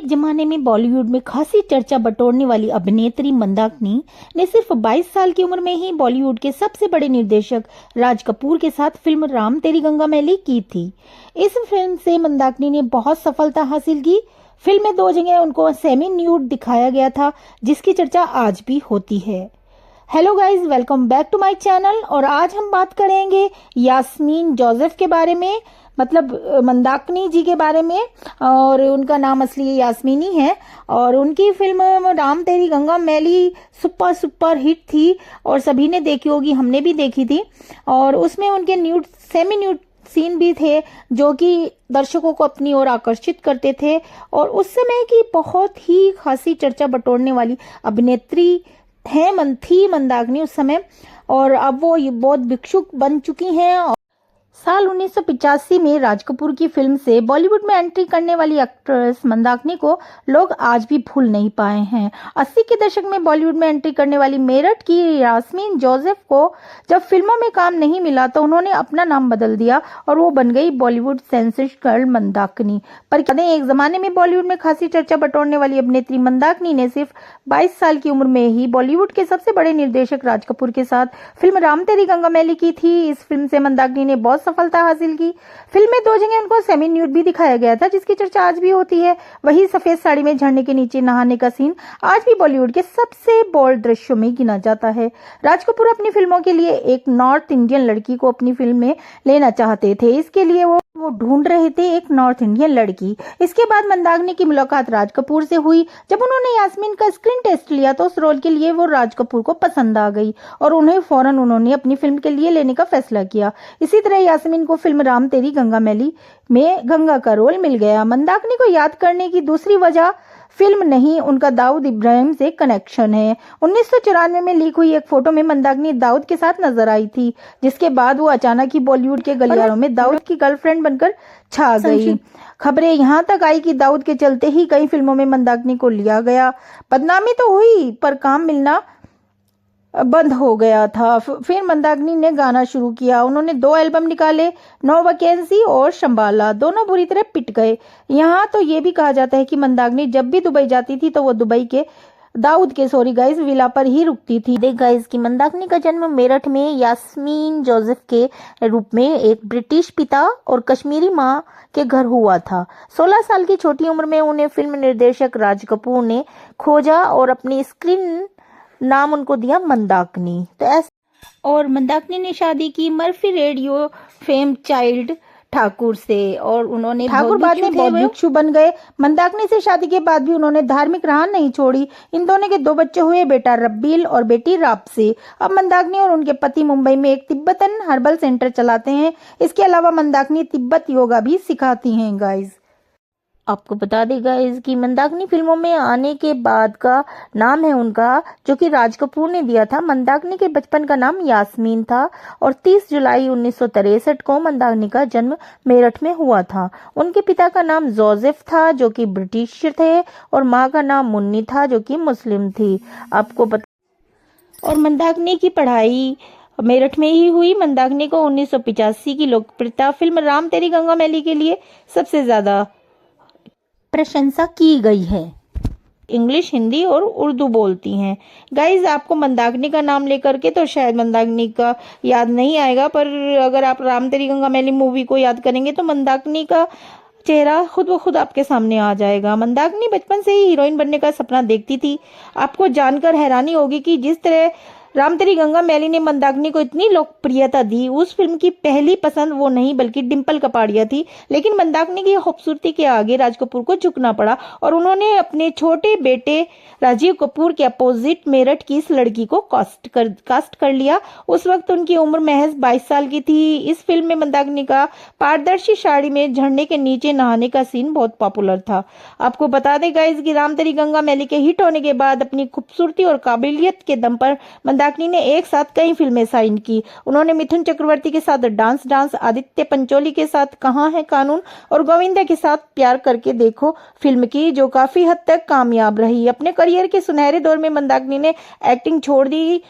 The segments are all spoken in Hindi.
एक जमाने में बॉलीवुड में खासी चर्चा बटोरने वाली अभिनेत्री मंदाकिनी ने सिर्फ 22 साल की उम्र में ही बॉलीवुड के सबसे बड़े निर्देशक राज कपूर के साथ फिल्म राम तेरी गंगा मैली की थी। इस फिल्म से मंदाकिनी ने बहुत सफलता हासिल की। फिल्म में 2 जगह उनको सेमी न्यूड दिखाया गया था, जिसकी चर्चा आज भी होती है। Hello guys, welcome back to my channel. और आज हम बात करेंगे यास्मीन जोसेफ के बारे में, मतलब मंदाकिनी जी के बारे में। और उनका नाम असली यास्मीनी है और उनकी फिल्म राम तेरी गंगा मैली सुपर हिट थी और सभी ने देखी होगी, हमने भी देखी थी। और उसमें उनके सेमी न्यूड सीन भी थे जो कि दर्शकों को अपनी ओर आकर्षित करते थे। और उस समय की बहुत ही खासी चर्चा बटोरने वाली अभिनेत्री थी मंदाकिनी उस समय। और अब वो बहुत भिक्षुक बन चुकी हैं। साल 1985 में राज कपूर की फिल्म से बॉलीवुड में एंट्री करने वाली एक्ट्रेस मंदाकिनी को लोग आज भी भूल नहीं पाए हैं। 80 के दशक में बॉलीवुड में एंट्री करने वाली मेरठ की यास्मीन जोसेफ को जब फिल्मों में काम नहीं मिला तो उन्होंने अपना नाम बदल दिया और वो बन गई बॉलीवुड सेंसेशन गर्ल मंदाकिनी। पर एक जमाने में बॉलीवुड में खासी चर्चा बटोरने वाली अभिनेत्री मंदाकिनी ने सिर्फ 22 साल की उम्र में ही बॉलीवुड के सबसे बड़े निर्देशक राज कपूर के साथ फिल्म राम तेरी गंगा मैली की थी। इस फिल्म से मंदाकिनी ने बहुत सफलता हासिल की। फिल्म में 2 जगह उनको सेमी न्यूड भी दिखाया गया था, जिसकी चर्चा आज भी होती है। वही सफेद साड़ी में झरने के नीचे नहाने का सीन आज भी बॉलीवुड के सबसे बोल्ड दृश्यों में गिना जाता है। राज कपूर अपनी फिल्मों के लिए एक नॉर्थ इंडियन लड़की को अपनी फिल्म में लेना चाहते थे। इसके लिए वो ढूंढ रहे थे एक नॉर्थ इंडियन लड़की। इसके बाद मंदाकिनी की मुलाकात राज कपूर से हुई। जब उन्होंने यास्मीन का स्क्रीन टेस्ट लिया तो उस रोल के लिए वो राज कपूर को पसंद आ गई और उन्होंने अपनी फिल्म के लिए लेने का फैसला किया। इसी तरह यास्मीन को फिल्म राम तेरी गंगा मैली में गंगा का रोल मिल गया। मंदाकिनी को याद करने की दूसरी वजह फिल्म नहीं, उनका दाऊद इब्राहिम से कनेक्शन है। 1994 में लीक हुई एक फोटो में मंदाकिनी दाऊद के साथ नजर आई थी, जिसके बाद वो अचानक ही बॉलीवुड के गलियारों में दाऊद की गर्लफ्रेंड बनकर छा गई। खबरें यहाँ तक आई कि दाऊद के चलते ही कई फिल्मों में मंदाकिनी को लिया गया। बदनामी तो हुई पर काम मिलना बंद हो गया था। फिर मंदाकिनी ने गाना शुरू किया। उन्होंने 2 एल्बम निकाले, नो वैकेंसी और शंबाला। दोनों बुरी तरह पिट गए। यहाँ तो ये भी कहा जाता है कि मंदाकिनी जब भी दुबई जाती थी तो वो दुबई के विला पर ही रुकती थी। देख गाइस कि मंदाकिनी का जन्म मेरठ में यास्मीन जोसेफ के रूप में एक ब्रिटिश पिता और कश्मीरी माँ के घर हुआ था। 16 साल की छोटी उम्र में उन्हें फिल्म निर्देशक राज कपूर ने खोजा और अपनी स्क्रीन नाम उनको दिया मंदाकिनी। तो ऐसे और मंदाकिनी ने शादी की Murphy radio fame child Thakur से और उन्होंने ठाकुर बाद में बहुत भिक्षु बन गए। मंदाकिनी से शादी के बाद भी उन्होंने धार्मिक राह नहीं छोड़ी। इन दोनों के 2 बच्चे हुए, बेटा रब्बील और बेटी रापसी। अब मंदाकिनी और उनके पति मुंबई में एक तिब्बतन हर्बल सेंटर चलाते हैं। इसके अलावा मंदाकिनी तिब्बत योगा भी सिखाती हैं। गाइज आपको बता दें गाइस कि मंदाकिनी फिल्मों में आने के बाद का नाम है उनका, जो कि राज कपूर ने दिया था। मंदाकिनी के बचपन का नाम यास्मीन था और 30 जुलाई 1963 को मंदाकिनी का जन्म मेरठ में हुआ था। उनके पिता का नाम जोसेफ था जो कि ब्रिटिश थे और माँ का नाम मुन्नी था जो कि मुस्लिम थी। आपको पता। और मंदाकिनी की पढ़ाई मेरठ में ही हुई। मंदाकिनी को 1985 की लोकप्रियता फिल्म राम तेरी गंगा मैली के लिए सबसे ज्यादा प्रशंसा की गई है। इंग्लिश, हिंदी और उर्दू बोलती हैं। गाइज आपको मंदाकिनी का नाम लेकर के तो शायद मंदाकिनी का याद नहीं आएगा, पर अगर आप राम तेरी गंगा मैली मूवी को याद करेंगे तो मंदाकिनी का चेहरा खुद ब खुद आपके सामने आ जाएगा। मंदाकिनी बचपन से ही हीरोइन बनने का सपना देखती थी। आपको जानकर हैरानी होगी कि जिस तरह राम तेरी गंगा मैली ने मंदाकिनी को इतनी लोकप्रियता दी, उस फिल्म की पहली पसंद वो नहीं बल्कि डिम्पल कपाड़िया थी। लेकिन मंदाकिनी की खूबसूरती के आगे राज कपूर को झुकना पड़ा और उन्होंने अपने छोटे बेटे राजीव कपूर के अपोजिट मेरठ की इस लड़की को कास्ट कर लिया। उस वक्त उनकी उम्र महज 22 साल की थी। इस फिल्म में मंदाकिनी का पारदर्शी साड़ी में झरने के नीचे नहाने का सीन बहुत पॉपुलर था। आपको बता दें गाइस कि राम तेरी गंगा मैली के हिट होने के बाद अपनी खूबसूरती और काबिलियत के दम पर मंदाकिनी ने एक साथ कई फिल्में साइन की। उन्होंने मिथुन चक्रवर्ती के साथ डांस, आदित्य पंचोली के साथ कहाँ है कानून और गोविंदा के साथ प्यार करके देखो फिल्म की, जो काफी हद तक कामयाब रही। अपने करियर के सुनहरे दौर में मंदाकिनी ने एक्टिंग छोड़ दी।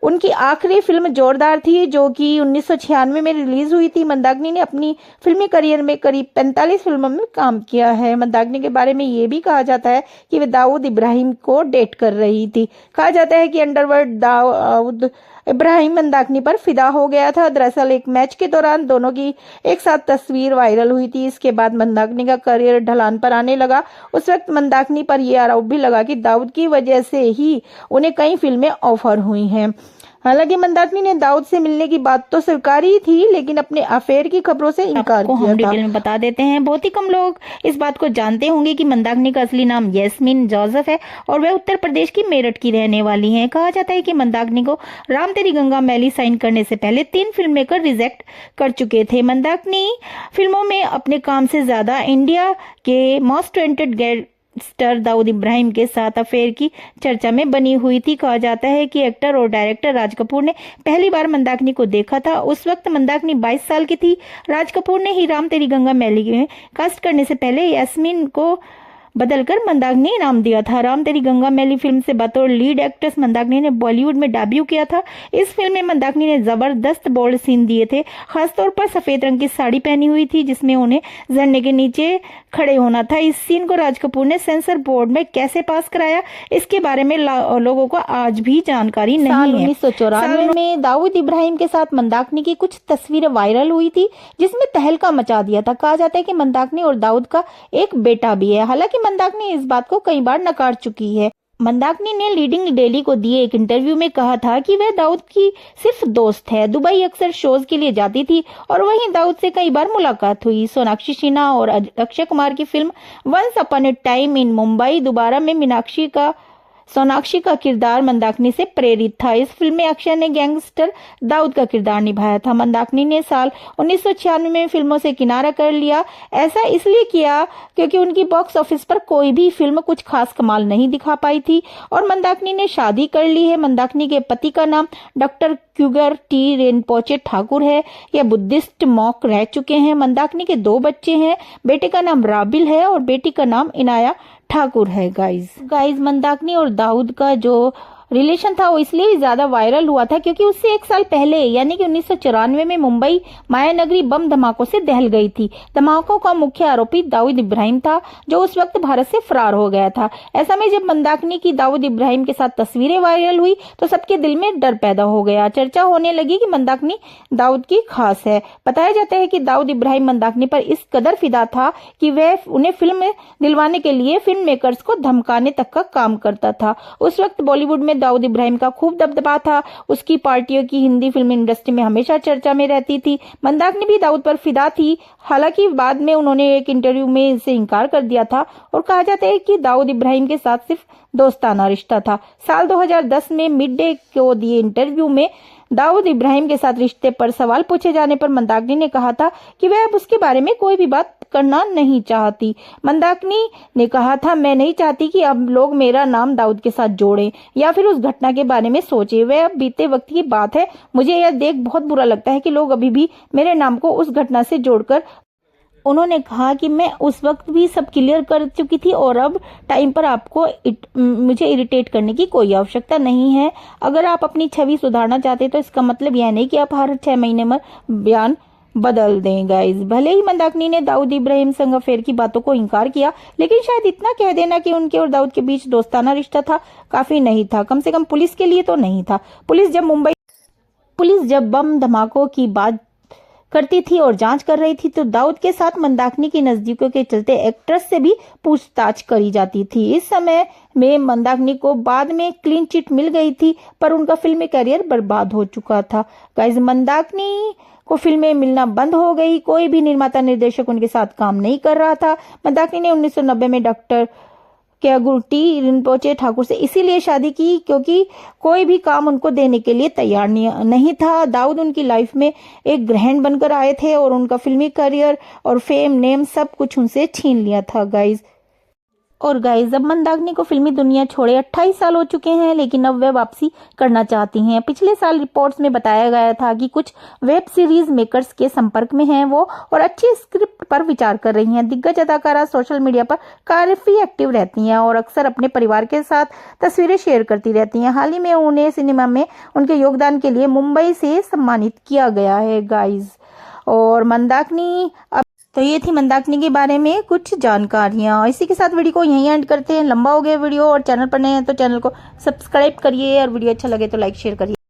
उनकी आखिरी फिल्म जोरदार थी, जो कि 1996 में रिलीज हुई थी। मंदाकिनी ने अपनी फिल्मी करियर में करीब 45 फिल्मों में काम किया है। मंदाकिनी के बारे में ये भी कहा जाता है कि वे दाऊद इब्राहिम को डेट कर रही थी। कहा जाता है कि अंडरवर्ल्ड दाऊद इब्राहिम मंदाकिनी पर फिदा हो गया था। दरअसल एक मैच के दौरान दोनों की एक साथ तस्वीर वायरल हुई थी। इसके बाद मंदाकिनी का करियर ढलान पर आने लगा। उस वक्त मंदाकिनी पर यह आरोप भी लगा कि दाऊद की वजह से ही उन्हें कई फिल्में ऑफर हुई हैं। हालांकि मंदाकिनी ने दाऊद से मिलने की बात तो स्वीकारी थी, लेकिन अपने अफेयर की खबरों से इनकार किया था। हम डिटेल में बता देते हैं, बहुत ही कम लोग इस बात को जानते होंगे कि मंदाकिनी का असली नाम यास्मीन जोसेफ है और वह उत्तर प्रदेश की मेरठ की रहने वाली हैं। कहा जाता है कि मंदाकिनी को राम तेरी गंगा मैली साइन करने से पहले 3 फिल्म मेकर रिजेक्ट कर चुके थे। मंदाकिनी फिल्मों में अपने काम से ज्यादा इंडिया के most wanted star Dawood Ibrahim के साथ अफेयर की चर्चा में बनी हुई थी। कहा जाता है कि एक्टर और डायरेक्टर राज कपूर ने पहली बार मंदाकिनी को देखा था। उस वक्त मंदाकिनी 22 साल की थी। राज कपूर ने ही राम तेरी गंगा मैली में कास्ट करने से पहले यास्मीन को बदलकर मंदाकिनी नाम दिया था। राम तेरी गंगा मैली फिल्म से बतौर लीड एक्ट्रेस मंदाकिनी ने बॉलीवुड में डेब्यू किया था। इस फिल्म में मंदाकिनी ने जबरदस्त बोल्ड सीन दिए थे। खासतौर पर सफेद रंग की साड़ी पहनी हुई थी, जिसमें उन्हें झरने के नीचे खड़े होना था। इस सीन को राज कपूर ने सेंसर बोर्ड में कैसे पास कराया, इसके बारे में लोगों को आज भी जानकारी नहीं है। 1994 में दाऊद इब्राहिम के साथ मंदाकिनी की कुछ तस्वीरें वायरल हुई थी, जिसमें तहलका मचा दिया था। कहा जाता है कि मंदाकिनी और दाऊद का एक बेटा भी है। हालांकि मंदाकिनी इस बात को कई बार नकार चुकी है। मंदाकिनी ने लीडिंग डेली को दिए एक इंटरव्यू में कहा था कि वह दाऊद की सिर्फ दोस्त है। दुबई अक्सर शोज के लिए जाती थी और वहीं दाऊद से कई बार मुलाकात हुई। सोनाक्षी सिन्हा और अक्षय कुमार की film once upon a time in Mumbai Dobaara में सोनाक्षी का किरदार मंदाकिनी से प्रेरित था। इस फिल्म में अक्षय ने गैंगस्टर दाऊद का किरदार निभाया था। मंदाकिनी ने साल 1996 में फिल्मों से किनारा कर लिया। ऐसा इसलिए किया क्योंकि उनकी बॉक्स ऑफिस पर कोई भी फिल्म कुछ खास कमाल नहीं दिखा पाई थी और मंदाकिनी ने शादी कर ली है। मंदाकिनी के पति का नाम डॉक्टर क्यूगर टी रिनपोचे ठाकुर है। यह बुद्धिस्ट मॉक रह चुके हैं। मंदाकिनी के 2 बच्चे हैं। बेटे का नाम राबिल है और बेटी का नाम इनाया ठाकुर है। गाइज मंदाकिनी और दाऊद का जो रिलेशन था वो इसलिए ज्यादा वायरल हुआ था क्योंकि उससे 1 साल पहले यानी कि 1994 में मुंबई मायानगरी बम धमाकों से दहल गई थी। धमाकों का मुख्य आरोपी दाऊद इब्राहिम था, जो उस वक्त भारत से फरार हो गया था। ऐसा में जब मंदाकिनी की दाऊद इब्राहिम के साथ तस्वीरें वायरल हुई तो सबके दिल में डर पैदा हो गया। चर्चा होने लगी कि मंदाकिनी दाऊद की खास है। बताया जाता है कि दाऊद इब्राहिम मंदाकिनी पर इस कदर फिदा था कि वह उन्हें फिल्म दिलवाने के लिए फिल्म मेकर्स को धमकाने तक का काम करता था। उस वक्त बॉलीवुड में दाऊद इब्राहिम का खूब दबदबा था। उसकी पार्टियों की हिंदी फिल्म इंडस्ट्री में हमेशा चर्चा में रहती थी। मंदाकिनी भी दाऊद पर फिदा थी। हालांकि बाद में उन्होंने एक इंटरव्यू में इसे इनकार कर दिया था और कहा जाता है कि दाऊद इब्राहिम के साथ सिर्फ दोस्ताना रिश्ता था। साल 2010 में मिड डे को दिए इंटरव्यू में दाऊद इब्राहिम के साथ रिश्ते पर सवाल पूछे जाने पर मंदाकिनी ने कहा था कि वह अब उसके बारे में कोई भी बात करना नहीं चाहती। मंदाकिनी ने कहा था, मैं नहीं चाहती कि अब लोग मेरा नाम दाऊद के साथ जोड़ें या फिर उस घटना के बारे में सोचें। वह अब बीते वक्त की बात है। मुझे यह देख बहुत बुरा लगता है कि लोग अभी भी मेरे नाम को उस घटना से जोड़कर। उन्होंने कहा कि मैं उस वक्त भी सब क्लियर कर चुकी थी और अब टाइम पर आपको मुझे इरिटेट करने की कोई आवश्यकता नहीं है। अगर आप अपनी छवि सुधारना चाहते तो इसका मतलब यह नहीं कि आप हर 6 महीने में बयान बदल दें। गाइज भले ही मंदाकिनी ने दाऊद इब्राहिम संग अफेयर की बातों को इनकार किया, लेकिन शायद इतना कह देना कि उनके और दाऊद के बीच दोस्ताना रिश्ता था काफी नहीं था। कम से कम पुलिस के लिए तो नहीं था। पुलिस जब बम धमाकों की बात करती थी और जांच कर रही थी तो दाऊद के साथ मंदाकिनी की नजदीकों के चलते एक्ट्रेस से भी पूछताछ करी जाती थी। इस समय में मंदाकिनी को बाद में क्लीन चिट मिल गई थी, पर उनका फिल्मी करियर बर्बाद हो चुका था। गाइस मंदाकिनी को फिल्में मिलना बंद हो गई। कोई भी निर्माता निर्देशक उनके साथ काम नहीं कर रहा था। मंदाकिनी ने 1990 में डॉक्टर क्यूगर टी रिनपोचे ठाकुर से इसीलिए शादी की क्योंकि कोई भी काम उनको देने के लिए तैयार नहीं था। दाऊद उनकी लाइफ में एक ग्रहण बनकर आए थे और उनका फिल्मी करियर और फेम नेम सब कुछ उनसे छीन लिया था। गाइज और गाइस, अब मंदाकिनी को फिल्मी दुनिया छोड़े 28 साल हो चुके हैं, लेकिन अब वे वापसी करना चाहती हैं। पिछले साल रिपोर्ट्स में बताया गया था कि कुछ वेब सीरीज मेकर्स के संपर्क में हैं वो, और अच्छी स्क्रिप्ट पर विचार कर रही हैं। दिग्गज अदाकारा सोशल मीडिया पर काफी एक्टिव रहती हैं और अक्सर अपने परिवार के साथ तस्वीरें शेयर करती रहती हैं। हाल ही में उन्हें सिनेमा में उनके योगदान के लिए मुंबई से सम्मानित किया गया है गाइज। और मंदाकिनी, तो ये थी मंदाकिनी के बारे में कुछ जानकारियां। इसी के साथ वीडियो को यहीं एंड करते हैं, लंबा हो गया वीडियो। और चैनल पर नए हैं तो चैनल को सब्सक्राइब करिए, और वीडियो अच्छा लगे तो लाइक शेयर करिए।